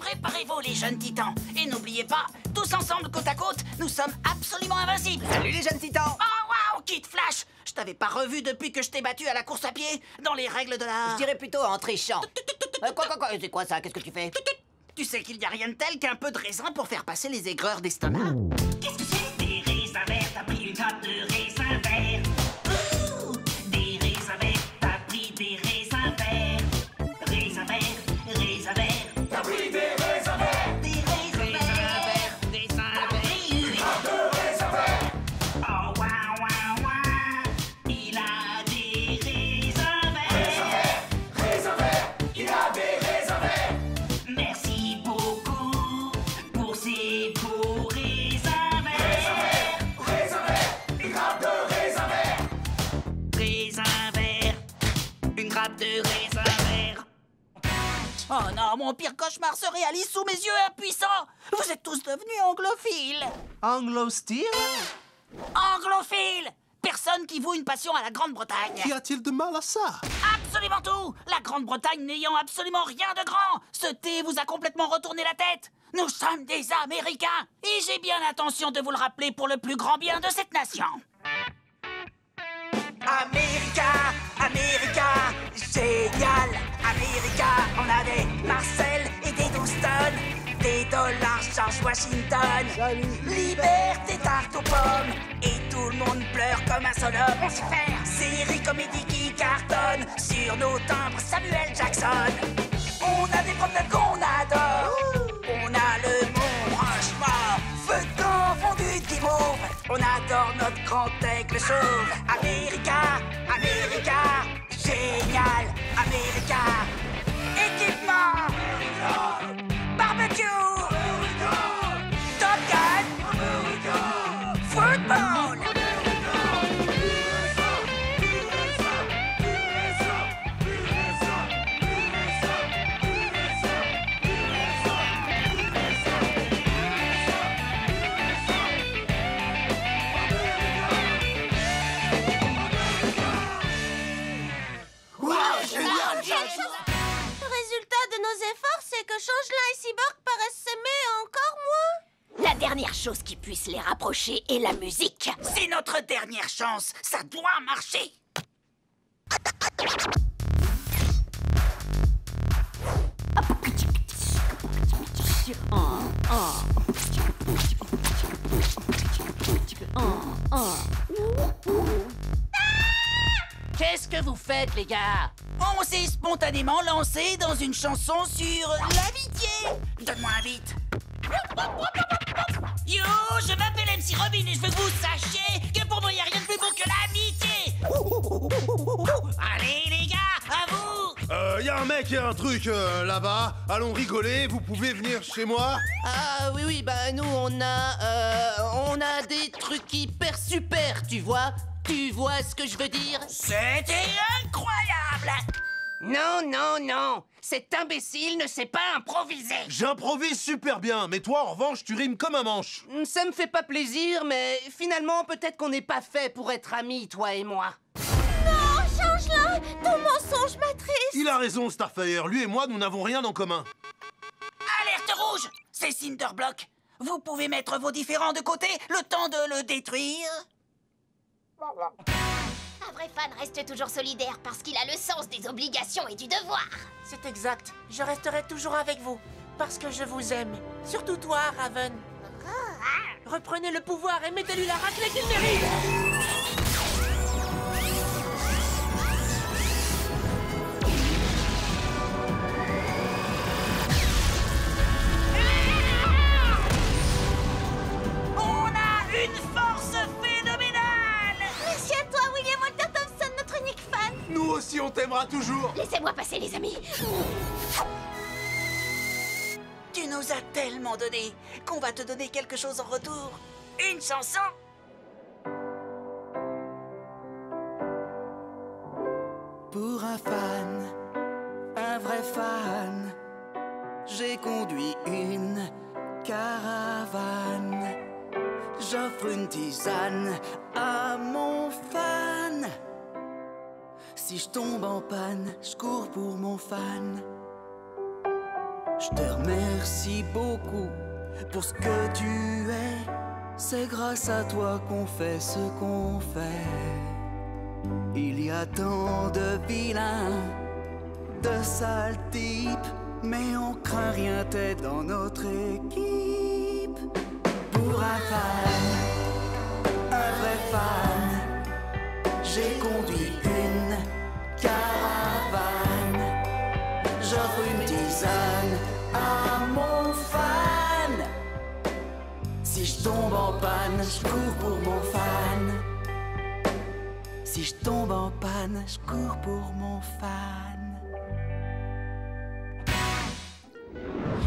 Préparez-vous, les jeunes titans. Et n'oubliez pas, tous ensemble, côte à côte, nous sommes absolument invincibles. Salut les jeunes titans. Oh, waouh, Kid Flash! Je t'avais pas revu depuis que je t'ai battu à la course à pied, dans les règles de la... Je dirais plutôt en trichant. Quoi, c'est quoi ça? Qu'est-ce que tu fais? Tu sais qu'il n'y a rien de tel qu'un peu de raisin pour faire passer les aigreurs d'estomac. Qu'est-ce que c'est? Des raisins verts, t'as pris une grappe de raisins verts. Ouh, des raisins verts, t'as pris des raisins verts. Raisins verts, raisins verts. T'as pris des raisins verts. Des raisins verts, raisins verts. Une grappe de raisins verts. Oh, waouh, waouh, waouh. Il a des raisins verts. Raisins verts, il a des raisins verts. Merci beaucoup pour ces beaux raisins verts. Raisins verts, une grappe de raisins verts. Raisins verts, une grappe de raisins verts. Oh non, mon pire cauchemar se réalise sous mes yeux impuissants. Vous êtes tous devenus anglophiles. Anglo-style? Anglophiles! Personne qui voue une passion à la Grande-Bretagne. Qu'y a-t-il de mal à ça? Absolument tout! La Grande-Bretagne n'ayant absolument rien de grand. Ce thé vous a complètement retourné la tête. Nous sommes des Américains. Et j'ai bien l'intention de vous le rappeler pour le plus grand bien de cette nation. America, America, génial! America, on a des Marcel et des Houston, des dollars George Washington. Salut. Liberté, tarte aux pommes, et tout le monde pleure comme un seul homme. On sait faire série comédie qui cartonne sur nos timbres Samuel Jackson. On a des promenades qu'on adore. On a le Mont Rushmore, feu de camp fondu de guimauve. On adore notre grand aigle chauve. America, America, génial. America, équipement, barbecue, Top Gun, football. Le résultat de nos efforts, c'est que Changelin et Cyborg paraissent s'aimer encore moins. La dernière chose qui puisse les rapprocher est la musique. C'est notre dernière chance. Ça doit marcher. Qu'est-ce que vous faites, les gars? On s'est spontanément lancé dans une chanson sur l'amitié. Donne-moi un beat. Yo, je m'appelle MC Robin et je veux que vous sachiez que pour moi, il n'y a rien de plus beau que l'amitié. Allez, les gars, à vous. Y a un mec et un truc là-bas. Allons rigoler, vous pouvez venir chez moi? Ah oui, bah nous on a des trucs hyper super, tu vois? Tu vois ce que je veux dire? C'était incroyable. Non, cet imbécile ne sait pas improviser. J'improvise super bien, mais toi en revanche tu rimes comme un manche. Ça me fait pas plaisir, mais finalement peut-être qu'on n'est pas fait pour être amis, toi et moi. Non, Changelin, ton mensonge m'attriste. Il a raison, Starfire. Lui et moi, nous n'avons rien en commun. Alerte rouge. C'est Cinderblock. Vous pouvez mettre vos différends de côté le temps de le détruire. Un vrai fan reste toujours solidaire parce qu'il a le sens des obligations et du devoir. C'est exact. Je resterai toujours avec vous. Parce que je vous aime. Surtout toi, Raven. Reprenez le pouvoir et mettez-lui la raclée qu'il mérite. On a une force phénoménale. Merci à toi, William Walter Thompson, notre unique fan. Nous aussi, on t'aimera toujours. Laissez-moi passer, les amis. Tu nous as tellement donné qu'on va te donner quelque chose en retour. Une chanson. Pour un fan, un vrai fan, j'ai conduit une caravane. J'offre une tisane à mon fan. Si je tombe en panne, je cours pour mon fan. Je te remercie beaucoup pour ce que tu es. C'est grâce à toi qu'on fait ce qu'on fait. Il y a tant de vilains, de sales types, mais on craint rien, t'es dans notre équipe. Pour un fan, un vrai fan, j'ai conduit une caravane. J'offre une tisane à mon fan. Si je tombe en panne, je cours pour mon fan. Si je tombe en panne, je cours pour mon fan.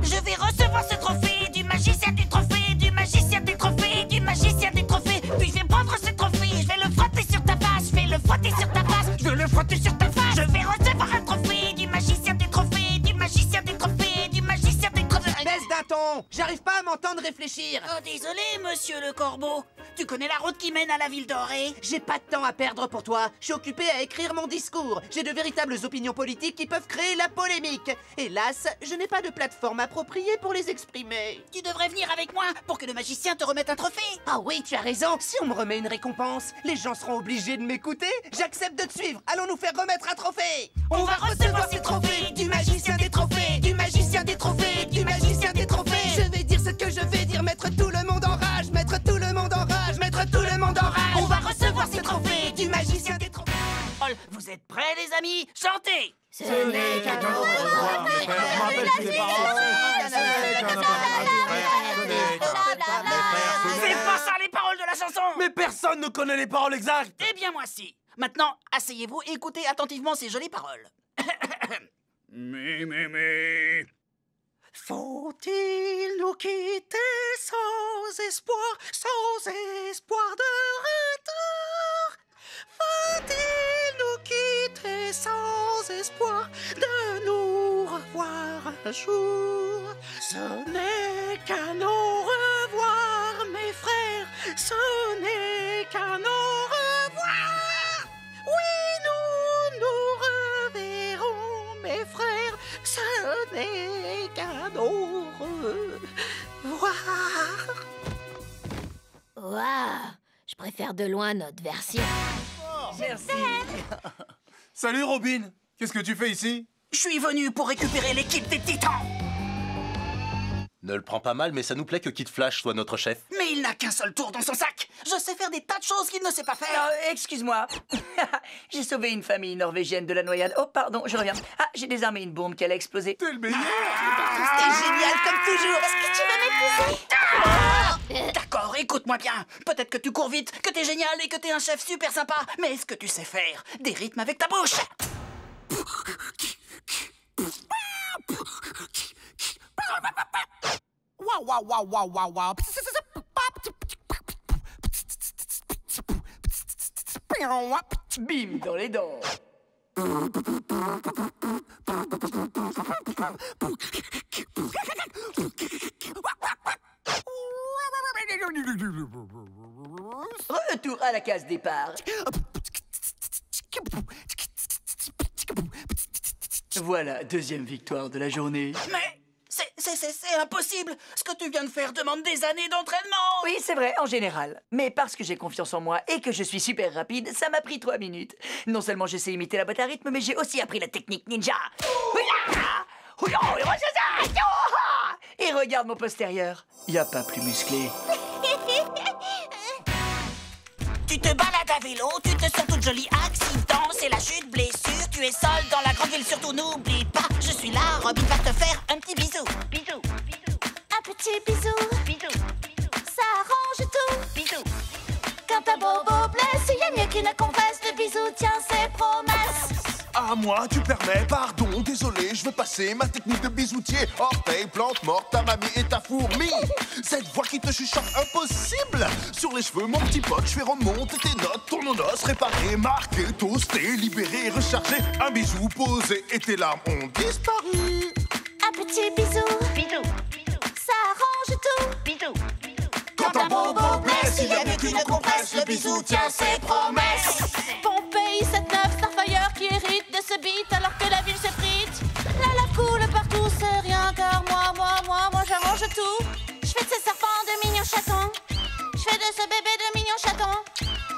Je vais recevoir ce trophée du magicien des trophées, du magicien des trophées, du magicien des trophées. Puis je vais prendre ce trophée, je vais le frotter sur ta face, je vais le frotter sur ta face, je vais le frotter sur ta face. Je vais recevoir un trophée du magicien des trophées, du magicien des trophées, du magicien des trophées. Baisse d'un ton. J'arrive pas à m'entendre réfléchir. Oh, désolé, monsieur le corbeau. Tu connais la route qui mène à la ville dorée? J'ai pas de temps à perdre pour toi. Je suis occupé à écrire mon discours. J'ai de véritables opinions politiques qui peuvent créer la polémique. Hélas, je n'ai pas de plateforme appropriée pour les exprimer. Tu devrais venir avec moi pour que le magicien te remette un trophée. Ah oui, tu as raison. Si on me remet une récompense, les gens seront obligés de m'écouter. J'accepte de te suivre. Allons nous faire remettre un trophée. On va recevoir ces trophées du magicien des trophées, du magicien des trophées, du magicien des trophées. Je vais dire ce que je vais dire, mettre tout le monde en rage, mettre tout le monde en rage, mettre tout le monde en rage. On va recevoir ces trophées du magicien des trophées. Vous êtes prêts, les amis? Chantez! Ce n'est qu'un au revoir, mes C'est pas ça les paroles de la chanson! Mais personne ne connaît les paroles exactes. Eh bien, moi si. Maintenant, asseyez-vous et écoutez attentivement ces jolies paroles. Mais. Faut-il nous quitter sans espoir de retour? Faut-il nous quitter sans espoir de nous revoir un jour? Ce n'est qu'un au revoir, mes frères, ce n'est qu'un au revoir. Oui, nous reverrons, mes frères, ce n'est qu'un au revoir. Waouh, je préfère de loin notre version. Merci. Salut Robin. Qu'est-ce que tu fais ici? Je suis venu pour récupérer l'équipe des Titans. Ne le prends pas mal, mais ça nous plaît que Kid Flash soit notre chef. Mais il n'a qu'un seul tour dans son sac. Je sais faire des tas de choses qu'il ne sait pas faire. Excuse-moi. J'ai sauvé une famille norvégienne de la noyade. Oh, pardon, je reviens. Ah, j'ai désarmé une bombe qu'elle a explosé. T'es le meilleur. C'était génial comme toujours. Est-ce que tu veux m'épouser? D'accord, écoute-moi bien. Peut-être que tu cours vite, que t'es génial et que t'es un chef super sympa. Mais est-ce que tu sais faire des rythmes avec ta bouche? Bim dans les dents. Retour à la case départ. Voilà, deuxième victoire de la journée. Mais c'est impossible. Ce que tu viens de faire demande des années d'entraînement. Oui, c'est vrai, en général. Mais parce que j'ai confiance en moi et que je suis super rapide, ça m'a pris 3 minutes. Non seulement je sais imiter la boîte à rythme, mais j'ai aussi appris la technique ninja. Et regarde mon postérieur. Y a pas plus musclé. Tu te balades à vélo, tu te sens toute jolie. Accident, c'est la chute, blessure. Tu es seule dans la grande ville, surtout n'oublie pas. Je suis là, Robin va te faire un petit bisou. Bisou, bisou. Un petit bisou, Bisou, ça arrange tout. bisou. Quand un bobo blesse, il y a mieux qu'une confesse. Le bisou tient ses promesses. Ah, moi, tu permets, pardon, désolé, je veux passer ma technique de bisoutier. Orteil, plante morte, ta mamie et ta fourmi. Cette voix qui te chuchote impossible. Sur les cheveux, mon petit pote, je fais remonter tes notes. Tourne en os, réparé, marqué, toasté, libéré, rechargé. Un bisou posé et tes larmes ont disparu. Un petit bisou, Bisou, ça arrange tout. bisou. Quand un bobo blesse, il y a mieux qu'une compresse. Le bisou tient ses promesses. Pompéi, 7-9, Starfire qui hérite de ce beat alors que la ville se frite. La lave coule partout, c'est rien car de tout. Je fais de ce serpent de mignons chatons. Je fais de ce bébé de mignons chatons.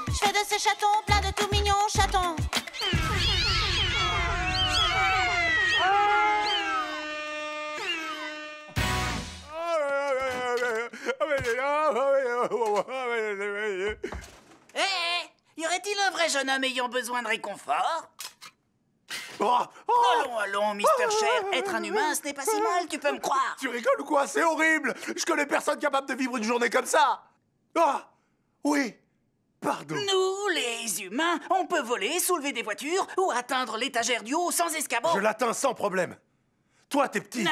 Je fais de ces chatons plein de tout mignons chatons. Y aurait-il un vrai jeune homme ayant besoin de réconfort? Allons, Mister Cher, être un humain, ce n'est pas si mal, tu peux me croire. Tu rigoles ou quoi? C'est horrible! Je connais personne capable de vivre une journée comme ça! Ah! Oui! Pardon. Nous, les humains, on peut voler, soulever des voitures ou atteindre l'étagère du haut sans escabeau. Je l'atteins sans problème. Toi, t'es petit.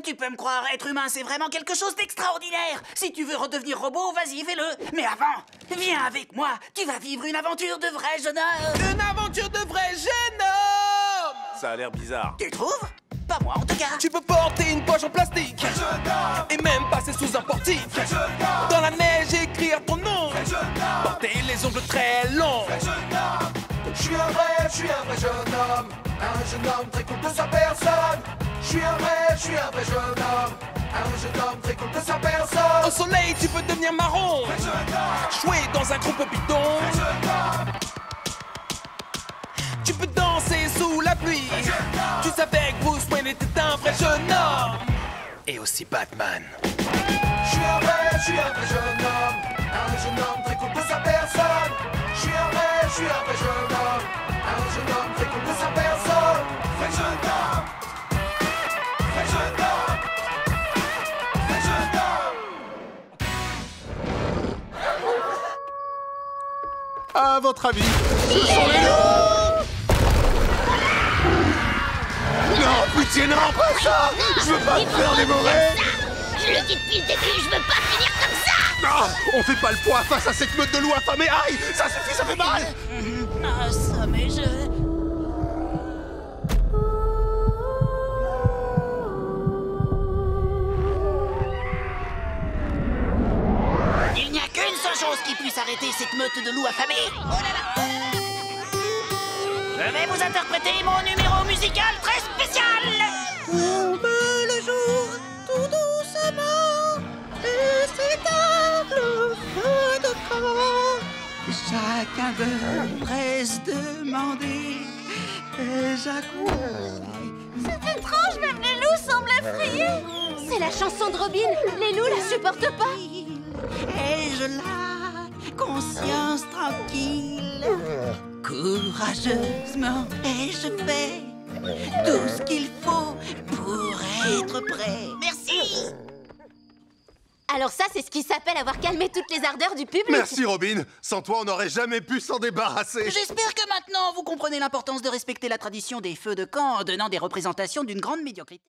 Tu peux me croire, être humain, c'est vraiment quelque chose d'extraordinaire. Si tu veux redevenir robot, vas-y, fais-le. Mais avant, viens avec moi. Tu vas vivre une aventure de vrai jeune homme. Une aventure de vrai jeune homme! Ça a l'air bizarre. Tu trouves? Pas moi, en tout cas. Tu peux porter une poche en plastique et même passer sous un portique. Dans la neige, écrire ton nom. Porter les ongles très longs. Je suis un vrai jeune homme. Un jeune homme très cool de sa personne. Je suis un vrai jeune homme. Un jeune homme très cool de sa personne. Au soleil, tu peux devenir marron. Jouer dans un groupe bidon. Tu peux danser sous la pluie. Tu savais que Bruce Wayne était un vrai jeune homme. Et aussi Batman. Je suis un vrai jeune homme. Un jeune homme très cool de sa personne. Je suis un vrai jeune homme. Un jeune homme très cool de sa personne. Vrai jeune homme. Vrai jeune homme. Vrai jeune homme. À votre avis, ce sont les loups? Non, pitié, non, pas ça! Je veux pas me faire dévorer! Je le dis depuis le début, je veux pas finir comme ça! Non, on fait pas le poids face à cette meute de loups affamés! Aïe! Ça suffit, ça fait mal! Ah, ça, mais il n'y a qu'une seule chose qui puisse arrêter cette meute de loups affamés. Oh là là! Je vais vous interpréter mon numéro musical très spécial. Tombe le jour tout doucement et s'éteint le feu de camp. Chacun devrait se demander et j'accours. C'est étrange, même les loups semblent effrayés. C'est la chanson de Robin, les loups la supportent pas. Ai-je la conscience tranquille? Courageusement, ai-je fait tout ce qu'il faut pour être prêt? Merci. Alors ça, c'est ce qui s'appelle avoir calmé toutes les ardeurs du public. Merci Robin, sans toi on n'aurait jamais pu s'en débarrasser. J'espère que maintenant vous comprenez l'importance de respecter la tradition des feux de camp en donnant des représentations d'une grande médiocrité.